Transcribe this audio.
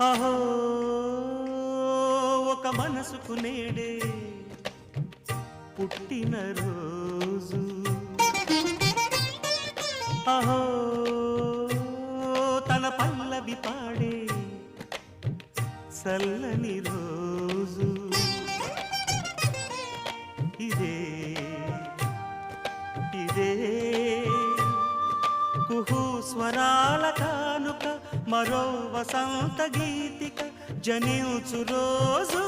అహో ఒక మనసుకు నేడే పుట్టిన రోజు, అహో తన పల్లవి పాడే చల్లని రోజు, ఇదే ఇదే కుహు స్వరాల కానుక, మరో వసంత గీతిక జనించు రోజు.